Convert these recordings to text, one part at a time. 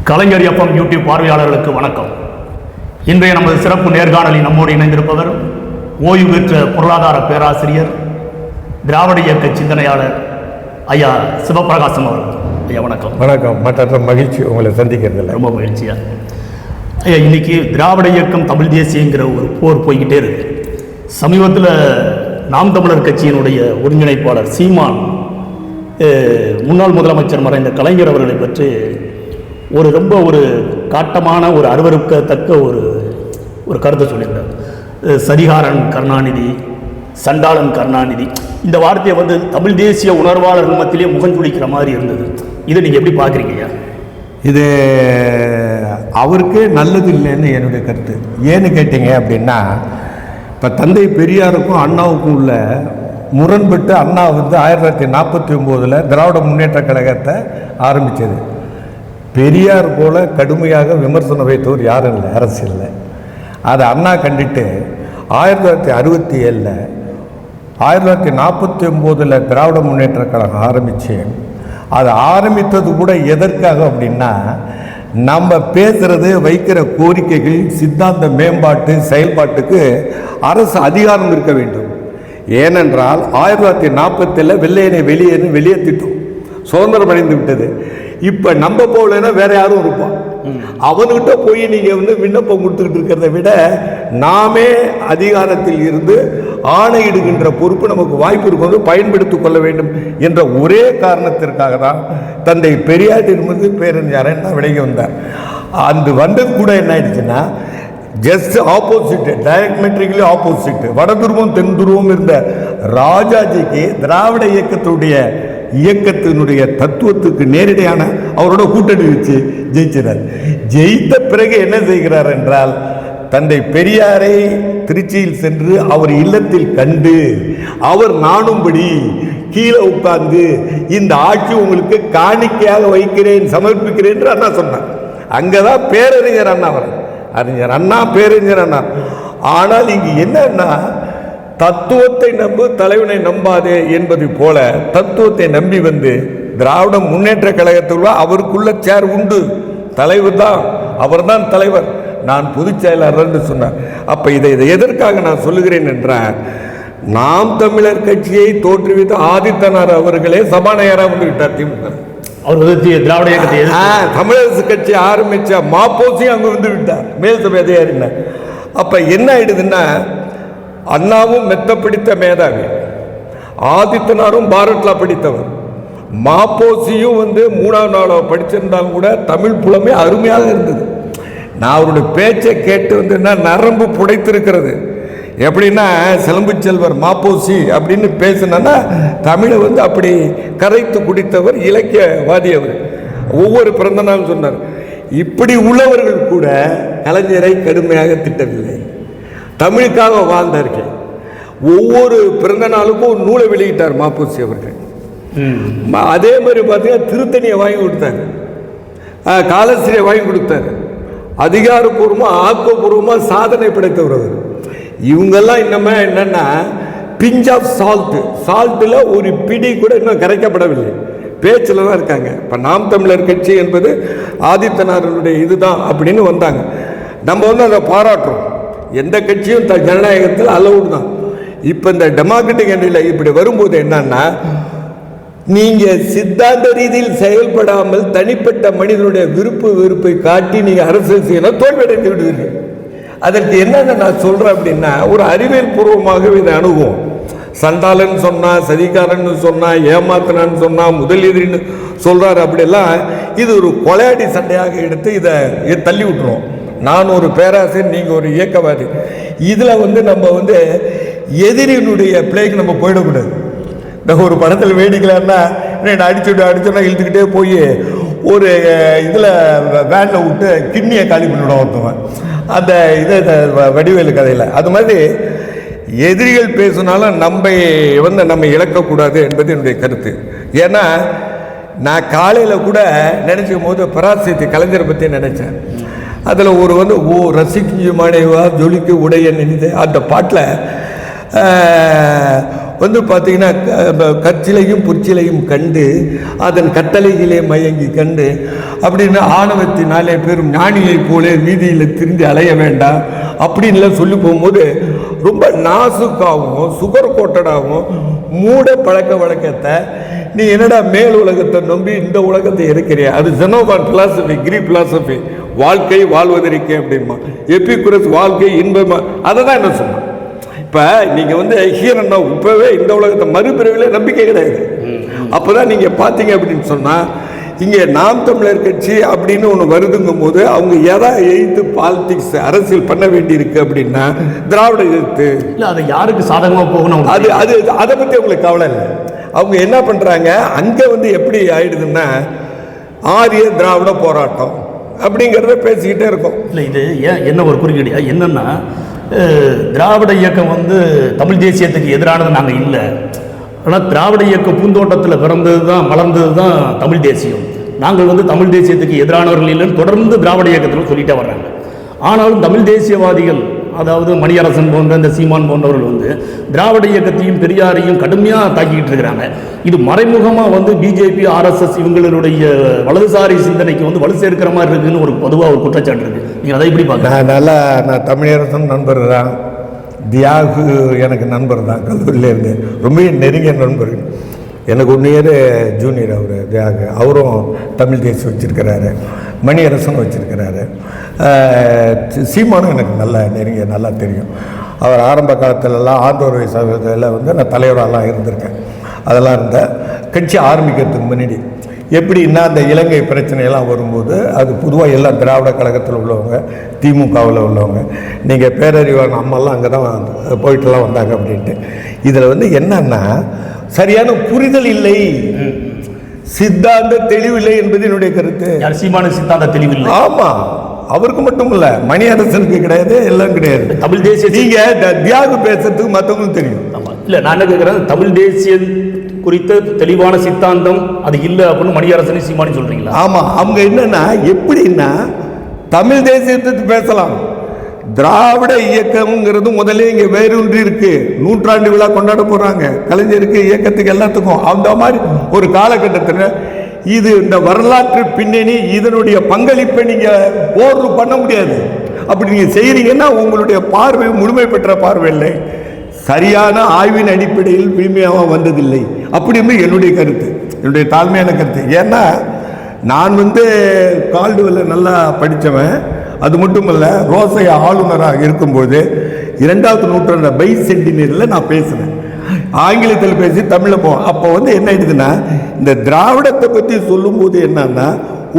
கலைஞர் FM YouTube பார்வையாளர்களுக்கு வணக்கம். இன்றைய நமது சிறப்பு நேர்காணலில் நம்மோடு இணைந்திருப்பவர் ஓய்வு பெற்ற பொருளாதார பேராசிரியர், திராவிட இயக்க சிந்தனையாளர் ஐயா சிவபிரகாசம் அவர்கள். ஐயா வணக்கம். வணக்கம். மற்ற மகிழ்ச்சி உங்களை சந்திக்கிறதுல ரொம்ப மகிழ்ச்சியா. ஐயா, இன்னைக்கு திராவிட இயக்கம் தமிழ் தேசியங்கிற ஒரு போர் போய்கிட்டே இருக்கு. சமீபத்தில் நாம் தமிழர் கட்சியினுடைய ஒருங்கிணைப்பாளர் சீமான் முன்னாள் முதலமைச்சர் மறைந்த கலைஞர் அவர்களை பற்றி ஒரு காட்டமான ஒரு அருவருக்கத்தக்க ஒரு கருத்தை சொல்லியிருந்தார். சரிகாரன் கருணாநிதி, சண்டாளன் கருணாநிதி, இந்த வார்த்தையை தமிழ் தேசிய உணர்வாளர்கள் மத்தியிலே முகஞ்சுளிக்கிற மாதிரி இருந்தது. இதை நீங்கள் எப்படி பார்க்குறீங்க? இது அவருக்கு நல்லது இல்லைன்னு என்னுடைய கருத்து. ஏன்னு கேட்டீங்க அப்படின்னா, இப்போ தந்தை பெரியாருக்கும் அண்ணாவுக்கும் உள்ள முரண்பட்டு அண்ணா 1949 திராவிட முன்னேற்ற கழகத்தை ஆரம்பித்தது. பெரியார் போல கடுமையாக விமர்சனம் வைத்தவர் யாரும் இல்லை அரசியலில். அதை அண்ணா கண்டிட்டு 1967 1949 திராவிட முன்னேற்ற கழகம் ஆரம்பித்து, அது ஆரம்பித்தது கூட எதற்காக அப்படின்னா, நம்ம பேசுகிறது வைக்கிற கோரிக்கைகள் சித்தாந்த மேம்பாட்டு செயல்பாட்டுக்கு அரசு அதிகாரம் இருக்க வேண்டும். ஏனென்றால் 1940 வெள்ளையனை வெளியேற்றிட்டோம், சுதந்திரம் அடைந்து விட்டது. இப்போ நம்ம போகலன்னா வேற யாரும் இருப்பான். அவன்கிட்ட போய் நீங்கள் விண்ணப்பம் கொடுத்துக்கிட்டு இருக்கிறத விட நாமே அதிகாரத்தில் இருந்து ஆணையிடுகின்ற பொறுப்பு நமக்கு வாய்ப்பு இருக்கும், பயன்படுத்திக் கொள்ள வேண்டும் என்ற ஒரே காரணத்திற்காக தான் தந்தை பெரியாரிடமிருந்து பேரறிஞர் அண்ணா விலகி வந்தார். அந்த வந்தது கூட என்ன ஆயிடுச்சுன்னா, ஜஸ்ட் ஆப்போசிட், டைரக்ட்மெட்ரிக்கலி ஆப்போசிட், வட துருவம் தென் துருவம் இருந்த ராஜாஜிக்கு திராவிட இயக்கத்தினுடைய தத்துவத்துக்கு நேரடியான அவரோட கூட்டணி வச்சு ஜெயிச்சார். ஜெயித்த பிறகு என்ன செய்கிறார் என்றால், தந்தை பெரியாரை திருச்சியில் சென்று அவர் இல்லத்தில் கண்டு அவர் நாணும்படி கீழே உட்கார்ந்து இந்த ஆட்சி உங்களுக்கு காணிக்கையாக வைக்கிறேன், சமர்ப்பிக்கிறேன் என்று அண்ணா சொன்னார். அங்கதான் பேரறிஞர் அண்ணா அறிஞர் அண்ணா, பேரறிஞர் அண்ணா. ஆனால் இங்கு என்னன்னா, தத்துவத்தை நம்பு தலைவனை நம்பாதே என்பது போல தத்துவத்தை நம்பி திராவிட முன்னேற்ற கழகத்தில் அவருக்குள்ள சேர் உண்டு, தலைவர் தான், அவர் தான் தலைவர், நான் பொதுச் செயலாளர் என்று சொன்னார். அப்ப இதை எதற்காக நான் சொல்லுகிறேன் என்றால், நாம் தமிழர் கட்சியை தோற்றுவித்த ஆதித்தனார் அவர்களே சபாநாயகராக வந்துவிட்டார். திமுக திராவிட இயக்கத்தை தமிழரசு கட்சி ஆரம்பிச்ச மாப்போசி அங்க வந்து விட்டார், மேல் சபை அதிகாரி. அப்ப என்ன ஆயிடுதுன்னா, அண்ணாவும் மெத்த பிடித்த மேதாவி, ஆதித்தனாரும் பாரட்லா படித்தவர், மாப்போசியும் 3ஆம் நாள படிச்சிருந்தாலும் கூட தமிழ் புலமே அருமையாக இருந்தது. நான் அவருடைய பேச்சை கேட்டு நரம்பு புடைத்திருக்கிறது. எப்படின்னா, சிலம்பு செல்வர் மாப்போசி அப்படின்னு பேசினா தமிழை அப்படி கரைத்து குடித்தவர், இலக்கியவாதி அவர். ஒவ்வொரு பிறந்த நாள் சொன்னார். இப்படி உள்ளவர்கள் கூட கலைஞரை கடுமையாக திட்டவில்லை, தமிழுக்காக வாழ்ந்தார்கள். ஒவ்வொரு பிறந்த நாளுக்கும் ஒரு நூலை வெளியிட்டார் மாப்போசி அவர்கள். அதே மாதிரி பார்த்தீங்கன்னா, திருத்தணியை வாங்கி கொடுத்தாரு, காலஸ்ரீயை வாங்கி கொடுத்தாரு. அதிகாரப்பூர்வமாக ஆக்கப்பூர்வமாக சாதனை படைத்தவர் அவர். இவங்கெல்லாம் இன்னமே என்னன்னா, பிஞ்ச் ஆஃப் சால்ட்டில் ஒரு பிடி கூட இன்னும் கரைக்கப்படவில்லை, பேச்சில் தான் இருக்காங்க. இப்போ நாம் தமிழர் கட்சி என்பது ஆதித்தனாருடைய இதுதான் அப்படின்னு வந்தாங்க. நம்ம அதை பாராட்டுறோம். எந்த கட்சியும் ஜனநாயகத்தில் அலவுட் தான். இப்போ இந்த டெமோக்ராட்டிக் கண்ட்ரியில் இப்படி வரும்போது என்னன்னா, நீங்கள் சித்தாந்த ரீதியில் செயல்படாமல் தனிப்பட்ட மனிதனுடைய வெறுப்பை காட்டி நீங்கள் அரசியல் செய்யணும், தோல்வியடைந்து விடுவீர்கள். அதற்கு என்னென்ன நான் சொல்கிறேன் அப்படின்னா, ஒரு அறிவியல் பூர்வமாகவே இதை அணுகும். சண்டாளன் சொன்னா, சதிகாரன் சொன்னா, ஏமாத்தினான்னு சொன்னா, முதலீடுன்னு சொல்றாரு. அப்படியெல்லாம் இது ஒரு கொலையாடி சண்டையாக எடுத்து இதை தள்ளி விட்டுருவோம். நான் ஒரு பேராசிரியர், நீங்கள் ஒரு இயக்கவாதி. இதில் நம்ம எதிரியினுடைய பிளேக்கு நம்ம போயிடக்கூடாது. இந்த ஒரு படத்தில் வேடிக்கலான்னா, அடிச்சோன்னா இழுத்துக்கிட்டே போய் ஒரு இதில் வேனில் விட்டு கிட்னியை காலி பண்ணிவிட ஒருத்தவன். அந்த இதை வடிவேலு கதையில் அது மாதிரி எதிரிகள் பேசினாலும் நம்ம இழக்கக்கூடாது என்பது என்னுடைய கருத்து. ஏன்னா நான் காலையில் கூட நினச்சிக்கும் போது பராசக்தி கலைஞரை பற்றி நினச்சேன். அதில் ஒரு ஓ ரசிக்கும் மனைவா ஜொலிக்கு உடைய நினைத்து அந்த பாட்டில் வந்து பார்த்தீங்கன்னா கற்சிலையும் புற்சிலையும் கண்டு அதன் கட்டளைகளே மயங்கி கண்டு அப்படின்னு ஆணவத்தினாலே பெரும் ஞானியை போல வீதியில் திரிந்து அலைய வேண்டாம் அப்படின்லாம் சொல்லி போகும்போது ரொம்ப நாசுக்காகவும் சுகர் கோட்டடாகவும் மூட பழக்க வழக்கத்தை நீ என்னடா மேல் உலகத்தை நம்பி இந்த உலகத்தை இருக்கிறிய அது ஜெனோவான் பிலாசபி கிரீக் பிலாசபி வாழ்க்கை வாழ்வதற்கே அப்படிமா எபிகுரஸ் வாழ்க்கை இன்பமா அதை தான் என்ன சொன்னான். இப்போ நீங்கள் வந்து ஹீரன்னா இப்போவே இந்த உலகத்தை மறுபிறவிலே நம்பிக்கை கிடையாது. அப்போ தான் நீங்கள் பார்த்தீங்க அப்படின்னு சொன்னால் இங்கே நாம் தமிழர் கட்சி அப்படின்னு ஒன்று வருதுங்கும் போது அவங்க எதை எய்த்து பாலிடிக்ஸ் அரசியல் பண்ண வேண்டியிருக்கு அப்படின்னா திராவிட எதிர்த்து இல்லை அதை யாருக்கு சாதகமாக போகணும் அது அது அதை பற்றி அவங்களுக்கு கவலை இல்லை. அவங்க என்ன பண்ணுறாங்க அங்கே வந்து எப்படி ஆயிடுதுன்னா ஆரிய திராவிட போராட்டம் அப்படிங்கிறத பேசிக்கிட்டே இருக்கோம். இல்லை இது என்ன ஒரு குறுக்கீடு என்னன்னா திராவிட இயக்கம் வந்து தமிழ் தேசியத்துக்கு எதிரானது நாங்கள் இல்லை. ஆனால் திராவிட இயக்க பூந்தோட்டத்தில் பிறந்தது தான் மலர்ந்தது தான் தமிழ் தேசியம். நாங்கள் வந்து தமிழ் தேசியத்துக்கு எதிரானவர்கள் இல்லைன்னு தொடர்ந்து திராவிட இயக்கத்தில் சொல்லிட்டே வர்றாங்க. ஆனாலும் தமிழ் தேசியவாதிகள் அதாவது மணியரசன் போன்ற இந்த சீமான் போன்றவர்கள் வந்து திராவிட இயக்கத்தையும் பெரியாரையும் கடுமையாக தாக்கிக்கிட்டு இருக்கிறாங்க. இது மறைமுகமாக வந்து பிஜேபி ஆர்எஸ்எஸ் இவங்களுடைய வலதுசாரி சிந்தனைக்கு வந்து வலு சேர்க்கிற மாதிரி இருக்குன்னு ஒரு பொதுவாக ஒரு குற்றச்சாட்டு இருக்குது. நீங்கள் அதை எப்படி பார்க்க? நான் தமிழரசன் நண்பர் தான், தியாகு எனக்கு நண்பர் தான், கல்லூரியிலேருந்து ரொம்ப நெருங்கிய நண்பர். எனக்கு 1 இயர் ஜூனியர் அவர் தியாகு. அவரும் தமிழ் தேசியம் வச்சுருக்கிறாரு, மணியரசன் வச்சுருக்கிறாரு. சீமானும் எனக்கு நல்லா தெரியும். அவர் ஆரம்ப காலத்திலலாம் ஆந்தோர் சகோதரில் வந்து நான் தலைவரெல்லாம் இருந்திருக்கேன். அதெல்லாம் இருந்த கட்சி ஆரம்பிக்கிறதுக்கு முன்னாடி எப்படின்னா அந்த இலங்கை பிரச்சனையெல்லாம் வரும்போது அது பொதுவாக எல்லாம் திராவிட கழகத்தில் உள்ளவங்க, திமுகவில் உள்ளவங்க, நீங்கள் பேரறிவான அம்மாலாம் அங்கே தான் போயிட்டுலாம் வந்தாங்க அப்படின்ட்டு. இதில் வந்து என்னன்னா சரியான புரிதல் இல்லை, சித்தாந்த தெளிவில்லை என்பது என்னுடைய கருத்து. சீமான சித்தாந்த தெளிவில்லை. ஆமாம், அவருக்கு மட்டும் இல்லை, மணியரசனுக்கு கிடையாது, எல்லாம் கிடையாது. தமிழ் தேசிய நீங்க தியாகு பேசுறதுக்கு மற்றவங்களும் தெரியும். இல்லை நான் என்ன கேட்குறேன், தமிழ் தேசிய குறித்த தெளிவான சித்தாந்தம் அது இல்லை அப்படின்னு மணியரசனை சீமானி சொல்றீங்களா? ஆமாம், அவங்க என்னன்னா எப்படின்னா தமிழ் தேசியத்தை பேசலாம், திராவிட இயக்கம்ங்கிறது முதல்ல இங்கே வேரூன்றி இருக்கு. 100ஆண்டு விழா கொண்டாட போறாங்க கலைஞருக்கு, இயக்கத்துக்கு, எல்லாத்துக்கும். அந்த மாதிரி ஒரு காலகட்டத்தில் இது இந்த வரலாற்று பின்னணி இதனுடைய பங்களிப்பை நீங்க ஓர்வு பண்ண முடியாது. அப்படி நீங்க செய்யறீங்கன்னா உங்களுடைய பார்வை முழுமை பெற்ற பார்வை இல்லை, சரியான ஆய்வின் அடிப்படையில் விழுமையாக வந்ததில்லை அப்படின்னு என்னுடைய கருத்து, என்னுடைய தாழ்மையான கருத்து. ஏன்னா நான் வந்து கால்டுவெல்ல நல்லா படித்தவன், அது மட்டும் இல்லை ரோசையா ஆளுநராக இருக்கும்போது 2வது நூற்றாண்டு பை சென்டினரியில் நான் பேசுனேன், ஆங்கிலத்தில் பேசி தமிழில் போவோம். அப்போ வந்து என்ன ஆயிடுதுன்னா இந்த திராவிடத்தை பற்றி சொல்லும்போது என்னன்னா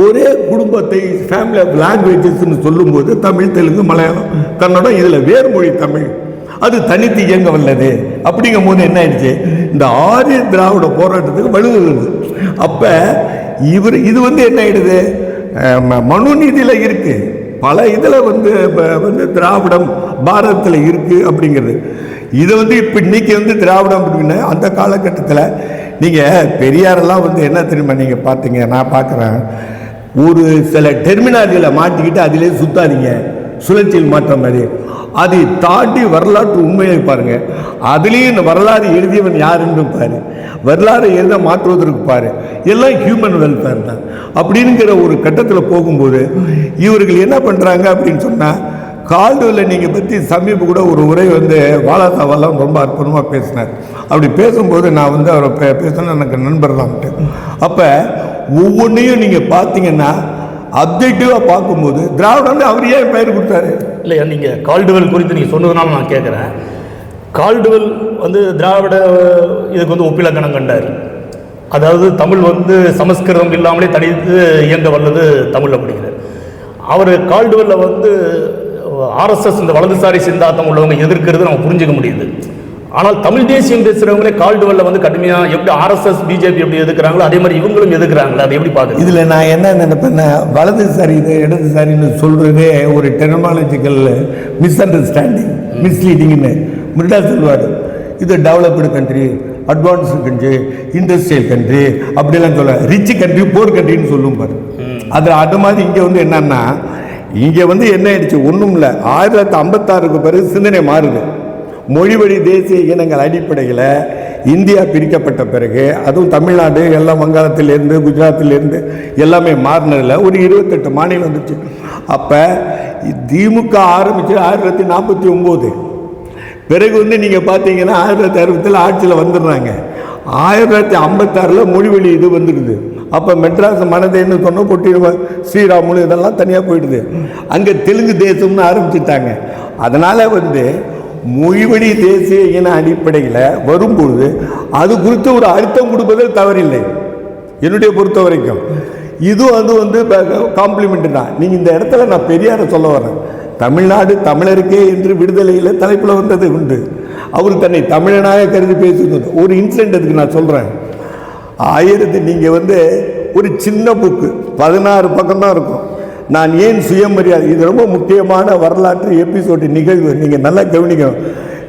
ஒரே குடும்பத்தை ஃபேமிலி ஆஃப் லாங்குவேஜஸ்ன்னு சொல்லும்போது தமிழ், தெலுங்கு, மலையாளம், கன்னடம், இதில் வேறுமொழி தமிழ் அது தனித்து இயங்க வல்லது. அப்படிங்கும் போது என்ன ஆயிடுச்சு, இந்த ஆரிய திராவிட போராட்டத்துக்கு வலுவுது. அப்போ இது வந்து என்ன ஆயிடுது, மனு நீதியில் இருக்கு, பல இதில் வந்து திராவிடம் பாரதத்தில் இருக்கு அப்படிங்கிறது. இதை வந்து இப்போ இன்னைக்கு வந்து திராவிடம் அப்படின்னா அந்த காலகட்டத்தில் நீங்கள் பெரியாரெல்லாம் வந்து என்ன தெரியுமா நீங்கள் பார்த்தீங்க, நான் பார்க்குறேன், ஒரு சில டெர்மினாலஜியில் மாட்டிக்கிட்டு அதிலே சுத்தாதீங்க, சுழற்சியில் மாற்ற மாதிரி. அதை தாண்டி வரலாற்று உண்மையை பாருங்கள், அதுலேயும் இந்த வரலாறு எழுதியவன் யாருன்னு பாரு, வரலாறு எழுத மாற்றுவதற்கு பாரு, எல்லாம் ஹியூமன் வெல்ஃபேர் தான் அப்படிங்கிற ஒரு கட்டத்தில் போகும்போது இவர்கள் என்ன பண்ணுறாங்க அப்படின்னு சொன்னால், கால்டுவெல்ல நீங்கள் பற்றி சமீப கூட ஒரு உரை வந்து வாலாசாவெல்லாம் ரொம்ப அற்புதமாக பேசினார். அப்படி பேசும்போது நான் வந்து அவரை பேசினா எனக்கு நண்பர் தான்ட்டு. அப்போ ஒவ்வொன்றையும் நீங்கள் பார்த்தீங்கன்னா அப்ஜெக்டிவாக பார்க்கும்போது திராவிடம் அவர் ஏன் பெயர் கொடுத்தாரு? இல்லையா, நீங்கள் கால்டுவெல் குறித்து நீங்கள் சொன்னதுனால நான் கேட்குறேன். கால்டுவெல் வந்து திராவிட இதுக்கு வந்து ஒப்பிலக்கணம் கண்டார். அதாவது தமிழ் வந்து சமஸ்கிருதம் இல்லாமலே தனித்து இயங்க வல்லது தமிழ் அப்படிங்கிறார். அவர் கால்டுவெல்ல வந்து ஆர்எஸ்எஸ் இந்த வலதுசாரி சிந்தாந்தம் உள்ளவங்க எதிர்க்கிறது நம்ம புரிஞ்சுக்க முடியுது. ஆனால் தமிழ் தேசியம் பேசுகிறவங்களே கால்டுவெல்ல வந்து கடுமையாக எப்படி ஆர்எஸ்எஸ் பிஜேபி எப்படி எதிர்க்கிறாங்களோ அதே மாதிரி இவங்களும் எதிர்க்கிறாங்களே, அதை எப்படி பார்க்குறது? இதில் நான் என்ன நினைப்பேன்னா, வலதுசாரி இது இடதுசாரின்னு சொல்கிறதே ஒரு டெர்மாலஜிக்கல் மிஸ் அண்டர்ஸ்டாண்டிங், மிஸ்லீடிங்னு முன்னாடி சொல்லுவார். இது developed country, advanced country, industrial country அப்படிலாம் சொல்ல, ரிச் கண்ட்ரி, போர் கண்ட்ரின்னு சொல்லும் பாரு. அதில் அது மாதிரி இங்கே வந்து என்னன்னா, இங்கே வந்து என்ன ஆயிடுச்சு, ஒன்றும் இல்லை, 1956க்கு பிறகு சிந்தனை மாறுது. மொழிவழி தேசிய இனங்கள் அடிப்படையில் இந்தியா பிரிக்கப்பட்ட பிறகு, அதுவும் தமிழ்நாடு எல்லாம் வங்காளத்திலேருந்து குஜராத்திலேருந்து எல்லாமே மாறினதில் ஒரு 28 மாநிலம் வந்துச்சு. அப்போ திமுக ஆரம்பித்து 1949, பிறகு வந்து நீங்கள் பார்த்தீங்கன்னா 1960 ஆட்சியில் வந்துடுறாங்க. 1956 மொழிவெளி இது வந்துடுது. அப்போ மெட்ராஸ் மனதேன்னு சொன்னால் பொட்டி ஸ்ரீராமுலு இதெல்லாம் தனியாக போயிடுது. அங்கே தெலுங்கு தேசம்னு ஆரம்பிச்சிட்டாங்க. அதனால் வந்து மொழிவழி தேசிய இன அடிப்படையில் வரும்பொழுது அது குறித்து ஒரு அர்த்தம் கொடுப்பதில் தவறில்லை என்னுடைய பொறுத்த வரைக்கும். இதுவும் அது வந்து காம்ப்ளிமெண்ட் தான். நீங்கள் இந்த இடத்துல நான் பெரியாரை சொல்ல வரேன். தமிழ்நாடு தமிழருக்கே என்று விடுதலையில் தலைப்பில் வந்தது உண்டு. அவர் தன்னை தமிழனாக கருதி பேசுகிறது. ஒரு இன்சிடென்ட் அதுக்கு நான் சொல்கிறேன். நீங்கள் வந்து ஒரு சின்ன புக்கு 16 பக்கம் தான் இருக்கும். நான் ஏன் சுயமரியாதை, இது ரொம்ப முக்கியமான வரலாற்று எபிசோடு நிகழ்வு, நீங்கள் நல்லா கவனிக்கணும்.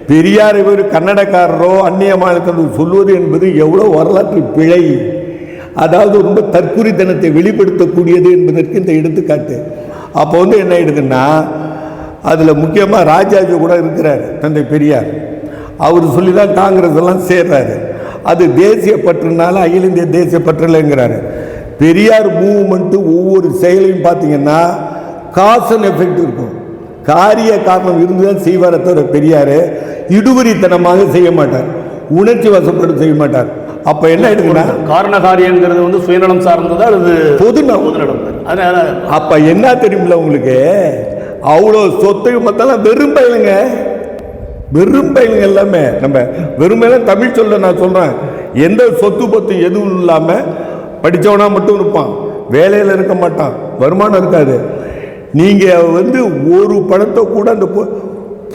பெரியார் இவர் கன்னடக்காரரோ அந்நிய மாநிலத்தினரோ சொல்வது என்பது எவ்வளோ வரலாற்று பிழை, அதாவது ரொம்ப தற்குறித்தனத்தை வெளிப்படுத்தக்கூடியது என்பதற்கு இந்த எடுத்துக்காட்டு. அப்போ வந்து என்ன ஆயிடுதுன்னா, அதில் முக்கியமாக ராஜாஜி கூட இருக்கிறார் தந்தை பெரியார். அவர் சொல்லி தான் காங்கிரஸ் எல்லாம் சேர்றாரு. அது தேசிய பற்றுனால அகில இந்திய தேசிய பற்றுலங்கிறாரு. பெரியார் மூவ்மெண்ட்டு ஒவ்வொரு செயலையும் பார்த்தீங்கன்னா காஸ் அண்ட் எஃபெக்ட் இருக்கும். காரிய காரணம் இருந்து தான் செய்வாரை தவிர பெரியார் இடுவரித்தனமாக செய்ய மாட்டார், உணர்ச்சி வசப்பட்டு செய்ய மாட்டார். அப்போ என்ன ஆயிடுதுன்னா, காரண காரியங்கிறது வந்து சுயநலம் சார்ந்ததா அது பொதுநலம். அப்போ என்ன தெரியுமில்ல உங்களுக்கு, அவ்வளோ சொத்தையும் மொத்தம் வெறும் பயிலுங்க, வெறும் பயிலுங்க எல்லாமே. நம்ம வெறுமையெல்லாம் தமிழ் சொல்ல நான் சொல்கிறேன். எந்த சொத்து பத்து எதுவும் இல்லாமல் படித்தவனா மட்டும் இருப்பான், வேலையில் இருக்க மாட்டான், வருமானம் இருக்காது. நீங்கள் வந்து ஒரு படத்தை கூட அந்த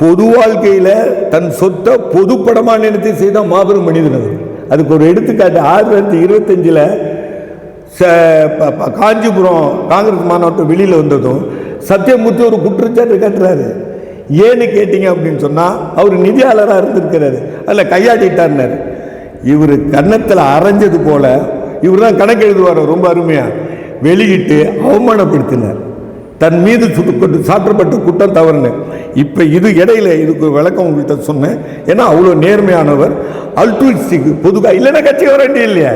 பொது வாழ்க்கையில் தன் சொத்தை பொதுப்படமாக நினைத்து செய்த மாபெரும் மனிதன் அது. அதுக்கு ஒரு எடுத்துக்காட்டு 1925 காஞ்சிபுரம் காங்கிரஸ் மாநாட்டம் வெளியில் வந்ததும் சத்தியமூர்த்தி ஒரு குற்றச்சாட்டு கட்டுறாரு. ஏன்னு கேட்டீங்க அப்படின்னு சொன்னால், அவர் நிதியாளராக இருந்திருக்கிறாரு, அதில் கையாடிட்டார்னாரு. இவர் கன்னத்தில் அரைஞ்சது போல இவர் தான் கணக்கு எழுதுவார் ரொம்ப அருமையாக. வெளியிட்டு அவமானப்படுத்தினார், தன் மீது சாற்றப்பட்ட குற்றம் தவறுன்னு. இப்போ இது இடையில இதுக்கு விளக்கம் உங்கள்கிட்ட சொன்னேன். ஏன்னா அவ்வளோ நேர்மையானவர், அல்ட்ரூயிஸ்டிக், பொதுவாக இல்லைன்னா கட்சி வர வேண்டிய இல்லையா.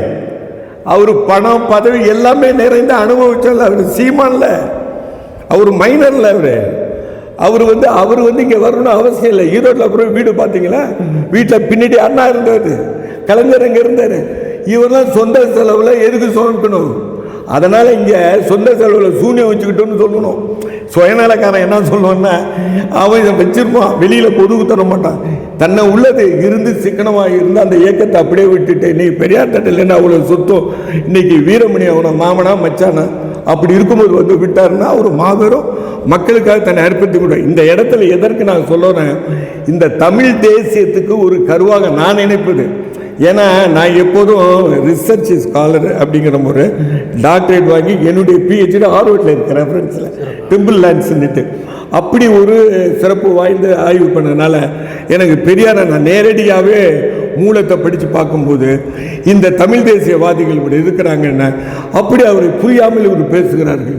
அவர் பணம் பதவி எல்லாமே நிறைந்த அனுபவிச்சால். அவர் சீமான்ல, அவர் மைனர்ல, அவர் வந்து இங்கே வரணும்னு அவசியம் இல்லை. ஈரோட்டில் அப்புறம் வீடு பார்த்தீங்களா, வீட்டில் பின்னாடி அண்ணா இருந்தார், கலைஞர் அங்கே இருந்தார். இவரெல்லாம் சொந்த செலவில் எதுக்கு சொல்லணும்? அதனால் இங்கே சொந்த செலவில் சூன்யம் வச்சுக்கிட்டோன்னு சொல்லணும். சுயநலக்காரன் என்ன சொல்லுவான்னா, அவன் இதை வச்சிருப்பான், வெளியில் பொதுவு தர மாட்டான். தன்னை உள்ளது இருந்து சிக்கனமாக இருந்து அந்த இயக்கத்தை அப்படியே விட்டுட்டு இன்னைக்கு பெரியார் தட்டில்லைன்னா அவ்வளோ சொத்தும் இன்னைக்கு வீரமணி அவனை மாமனா மச்சானா அப்படி இருக்கும்போது வந்து விட்டாருன்னா அவர் மாபெரும் மக்களுக்காக தன்னை அர்ப்பணித்து கூட. இந்த இடத்துல எதற்கு நான் சொல்லுறேன், இந்த தமிழ் தேசியத்துக்கு ஒரு கருவாக நான் நினைப்பது. ஏன்னா நான் எப்போதும் ரிசர்ச் ஸ்காலர் அப்படிங்கிற ஒரு டாக்டரேட் வாங்கி என்னுடைய பிஹெச்டி ஹார்வர்டில் இருக்கிற ரெஃபரன்ஸில் டெம்பிள் லேண்ட்ஸ்ன்னுட்டு அப்படி ஒரு சிறப்பு வாய்ந்த ஆய்வு பண்ணதுனால எனக்கு பெரியாரை நான் நேரடியாகவே மூலத்தை படித்து பார்க்கும்போது இந்த தமிழ் தேசியவாதிகள் இப்படி இருக்கிறாங்கன்னா அப்படி அவரை புரியாமல் இவர் பேசுகிறார்கள்.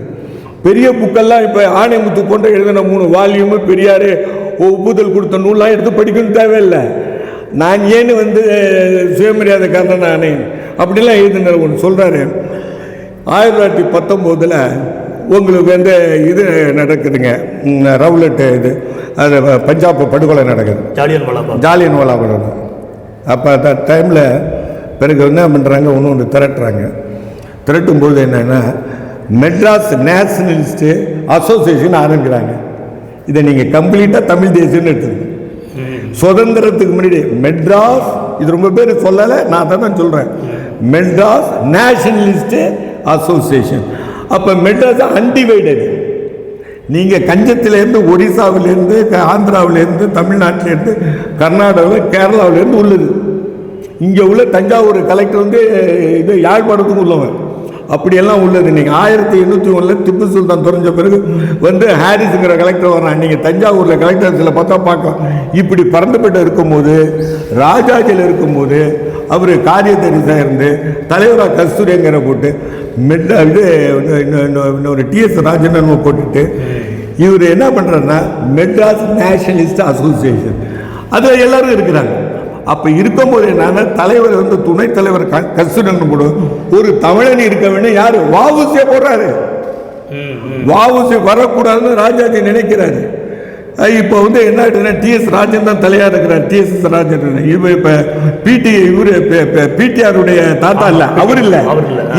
பெரிய புக்கெல்லாம் இப்போ ஆணைமுத்து போன்ற எழுதின 3 வால்யூமு பெரியாரே ஒப்புதல் கொடுத்த நூல்லாம் எடுத்து படிக்கணும் தேவையில்லை. நான் ஏன்னு வந்து சுயமரியாதைக்காரன் நானே அப்படிலாம் எழுதினார். ஒன்று சொல்கிறாரு, 1919 உங்களுக்கு வந்து இது நடக்குதுங்க, ரவுலட் இது, அது பஞ்சாப் படுகொலை நடக்குது, ஜாலியன் வாலாபாக். அப்போ அந்த டைமில் பிறகு என்ன பண்ணுறாங்க, ஒன்று திரட்டுறாங்க. திரட்டும்போது என்னென்னா மெட்ராஸ் நேஷனலிஸ்ட்டு அசோசியேஷன் ஆரம்பிக்கிறாங்க. இதை நீங்கள் கம்ப்ளீட்டாக தமிழ் தேசியம்னு எடுத்துக்கணும். சுதந்திரத்துக்கு முன்னாடி மெட்ராஸ், இது ரொம்ப பேர் சொல்லலை, நான் தான் சொல்கிறேன், மெட்ராஸ் நேஷனலிஸ்ட் அசோசியேஷன். அப்போ மெட்ராஸ் அன்டிவைடட். நீங்கள் கஞ்சத்திலேருந்து, ஒரிசாவிலேருந்து, ஆந்திராவிலேருந்து, தமிழ்நாட்டிலேருந்து, கர்நாடகாவில், கேரளாவிலேருந்து உள்ளது. இங்கே உள்ள தஞ்சாவூர் கலெக்டர் வந்து இது யாழ்ப்பாணத்துக்கு உள்ளவன், அப்படியெல்லாம் உள்ளது. நீங்கள் 1801 திப்பு சுல்தான் தெரிஞ்ச பிறகு வந்து ஹாரிஸுங்கிற கலெக்டர் வர்றான். நீங்கள் தஞ்சாவூரில் கலெக்டர்ஸில் பார்த்தா பார்க்கலாம். இப்படி பறந்துபட்டு இருக்கும்போது, ராஜாஜியில் இருக்கும்போது அவர் காரியதரிசியாக இருந்து தலைவராக கஸ்தூரியங்கிற போட்டு இது இன்னொரு டிஎஸ் ராஜன் போட்டுட்டு இவர் என்ன பண்ணுறாருன்னா மெட்ராஸ் நேஷனலிஸ்ட் அசோசியேஷன், அதில் எல்லோரும் இருக்கிறாங்க. அப்போ இருக்கும்போது என்னன்னா தலைவர் வந்து துணைத் தலைவர் கஸ்தூரன் கூட ஒரு தமிழன் இருக்க வேண்டும். யாரு? வஉசி போடுறாரு. வஉசி வரக்கூடாதுன்னு ராஜாஜி நினைக்கிறாரு. இப்போ வந்து என்ன ஆயிடுதுன்னா டிஎஸ் ராஜன் தான் தலையா இருக்கிறார். டிஎஸ் ராஜன் இப்ப பிடிஆருடைய தாத்தா இல்ல, அவர் இல்ல,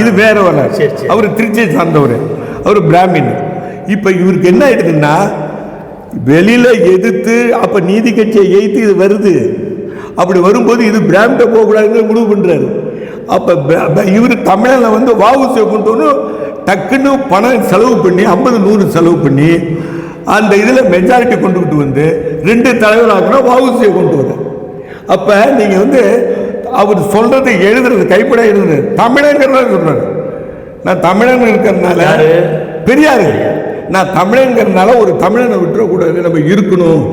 இது வேற வர. அவர் திருச்சியை சார்ந்தவர், அவர் பிராமின். இப்ப இவருக்கு என்ன ஆயிடுதுன்னா வெளியில எதிர்த்து அப்ப நீதி கட்சியை எதிர்த்து இது வருது. அப்படி வரும்போது இது பிராமிட்ட போகக்கூடாதுன்னு முடிவு பண்றாரு. அப்ப இவர் தமிழ்ல வந்து வஉசி கொண்டு வந்து டக்குன்னு பணம் செலவு பண்ணி 50-100 செலவு பண்ணி அந்த இதில் மெஜாரிட்டி கொண்டுகிட்டு வந்து 2 தலைவர் ஆகணும், வஉசியை கொண்டு வர. அப்போ நீங்கள் வந்து அவர் சொல்றது எழுதுறது கைப்பட எழுதுறது தமிழங்கிறத சொல்றாரு. நான் தமிழன் இருக்கிறதுனால பெரியாரு, நான் தமிழங்கிறதுனால ஒரு தமிழனை விட்டுறக்கூடாது, நம்ம இருக்கணும்.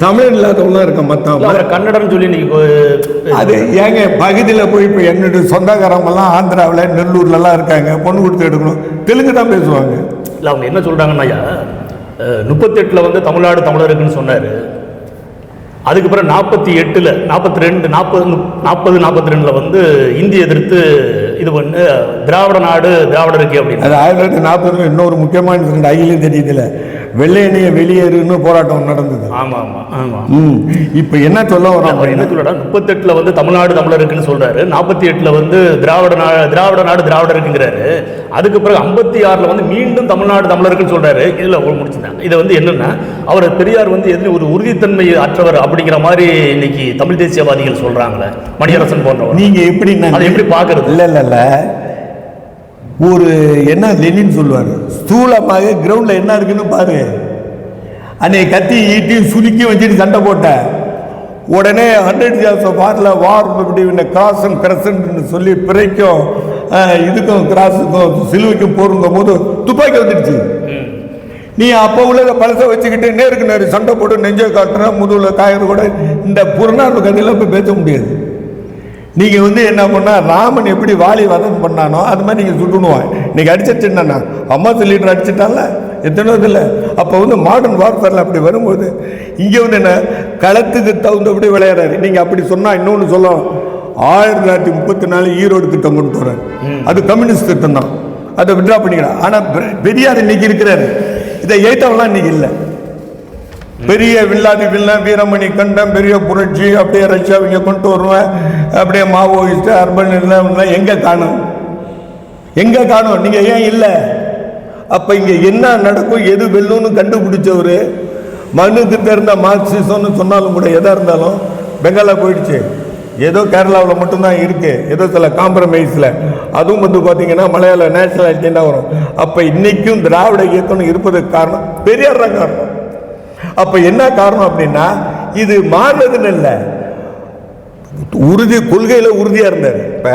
தமிழன் இல்லாதவங்க இருக்க மற்றவங்க கன்னடம் சொல்லி அது ஏங்க பகுதியில் போய் இப்போ என்னுடைய சொந்தக்காரங்கெல்லாம் ஆந்திராவில் நெல்லூர்லலாம் இருக்காங்க, பொண்ணு கொடுத்து எடுக்கணும், தெலுங்கு தான் பேசுவாங்க. இல்லை அவங்க என்ன சொல்கிறாங்கன்னா 38 வந்து தமிழ்நாடு தமிழருக்குன்னு சொன்னார். அதுக்கப்புறம் 48, 42, 40, 42 வந்து இந்திய எதிர்த்து இது பண்ணு திராவிட நாடு திராவிடருக்கு அப்படின்னு. அது 1940 இன்னொரு முக்கியமான அகிலும் தெரியுதுல, வெள்ளையனைய வெளியேறுன்னு போராட்டம் நடந்தது. ஆமா ஆமா ஆமா. இப்ப என்ன சொல்ல வரோம்? என்ன சொல்லடா 38 வந்து தமிழ்நாடு தமிழருக்குன்னு சொல்றாரு, 48 வந்து திராவிட நாடு திராவிடருக்குங்கிறாரு. அதுக்கு பிறகு 56 வந்து மீண்டும் தமிழ்நாடு தமிழருக்குன்னு சொல்றாரு. இதுல முடிச்சுதான் இதை வந்து என்னன்னா அவர் பெரியார் வந்து எதுவும் ஒரு உறுதித்தன்மை அற்றவர் அப்படிங்கிற மாதிரி இன்னைக்கு தமிழ் தேசியவாதிகள் சொல்றாங்களே, மணியரசன் போன்றவர். நீங்க எப்படி அதை எப்படி பாக்குறது? இல்ல இல்ல இல்ல, ஒரு என்ன லெனின் சொல்லுவாரு, ஸ்தூலமாக கிரவுண்ட்ல என்ன இருக்குன்னு பாரு. அன்னைக்கு கத்தி ஈட்டி சுருக்கி வச்சுட்டு சண்டை போட்ட உடனே 100 years of warல வார் பிட்வீன் கிராஸ் அண்ட் கிரசன்ட்னு சொல்லி பிறைக்கும் இதுக்கும் கிராஸுக்கும் சிலுவைக்கும் போருங்கும் போது துப்பாக்கி வந்துடுச்சு. நீ அப்போ உள்ள பழசை வச்சுக்கிட்டு நேருக்கு நேரு சண்டை போட்டு நெஞ்சை காட்டுற முதுகுல காயது கூட இந்த புறநானூறு கதையெல்லாம் போய் பேச முடியாது. நீங்கள் வந்து என்ன பண்ணால் ராமன் எப்படி வாலி வதம் பண்ணானோ அது மாதிரி நீங்கள் சுட்டுணுவான். இன்னைக்கு அடிச்சிட்டுன்னா அம்மா லீடர் அடிச்சிட்டால எத்தனை இல்லை. அப்போ வந்து மாடர்ன் வார்ஃபேரில் அப்படி வரும்போது இங்கே வந்து என்ன களத்துக்கு தகுந்தபடி விளையாடுறாரு. நீங்கள் அப்படி சொன்னால் இன்னொன்று சொல்லலாம், 1934 ஈரோடு திட்டம் கொண்டு வர்றாரு, அது கம்யூனிஸ்ட் திட்டம் தான், அதை விட்ரா பண்ணிக்கலாம். ஆனால் பெரியார் இன்னைக்கு இருக்கிறாரு, இதை எய்த்தவெல்லாம் இன்னைக்கு இல்லை. பெரிய வில்லாதி வில்லன் வீரமணி கண்டம் பெரிய புரட்சி அப்படியே ரஷ்யாவிங்க கொண்டு வருவேன், அப்படியே மாவோயிஸ்ட் அர்பன் எல்லாம் எங்கே காணும்? எங்கே காணும்? நீங்கள் ஏன் இல்லை? அப்போ இங்கே என்ன நடக்கும் எது வெல்லும்னு கண்டுபிடிச்சவர். மனுக்கு தெரிந்த மார்க்சிசம்னு சொன்னாலும் கூட எதாக இருந்தாலும் பெங்காலா போயிடுச்சு, ஏதோ கேரளாவில் மட்டும்தான் இருக்குது, ஏதோ சில காம்ப்ரமைஸில். அதுவும் வந்து பார்த்தீங்கன்னா மலையாள நேஷனாலிட்டி தான் வரும். அப்போ இன்னைக்கும் திராவிட இயக்கம் இருப்பதற்கு காரணம் பெரியார் தான் காரணம். அப்ப என்ன காரணம் அப்படின்னா இது மாறுனதுன்னு இல்லை, உறுதி கொள்கையில உறுதியா இருந்தாரு. இப்ப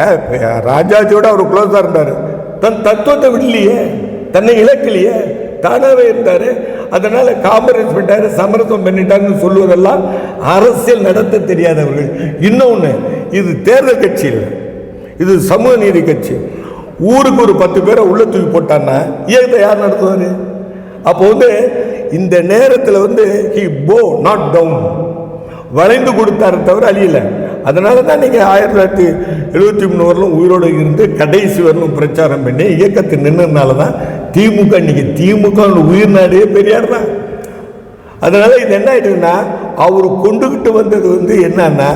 ராஜாஜியோட அவர் குளோஸா இருந்தாரு, தன் தத்துவத்தை விடலையே, தன்னை இழக்கலையே, தானாவே இருந்தாரு. அதனால காம்ப்ரமைஸ் பண்ணிட்டாரு, சமரசம் பண்ணிட்டாருன்னு சொல்லுவதெல்லாம் அரசியல் நடத்த தெரியாதவர்கள். இன்னொன்னு, இது தேர்தல் கட்சி இல்லை, இது சமூக நீதி கட்சி. ஊருக்கு ஒரு 10 பேரை உள்ள தூக்கி போட்டான்னா இயக்கத்தை யார் நடத்துவாரு? அப்போ வந்து இந்த நேரத்தில் வந்து ஹி போ நாட் டவுன், வளைந்து கொடுத்தாரு தவிர அழியல. அதனால தான் நீங்கள் 1973 வரலும் உயிரோடு இருந்து கடைசி வரலும் பிரச்சாரம் பண்ணி இயக்கத்தை நின்றதுனால தான் திமுக இன்னைக்கு திமுக உயிர் நாடே பெரியார் தான். அதனால இது என்ன ஆயிடுதுன்னா அவர் கொண்டுகிட்டு வந்தது வந்து என்னன்னா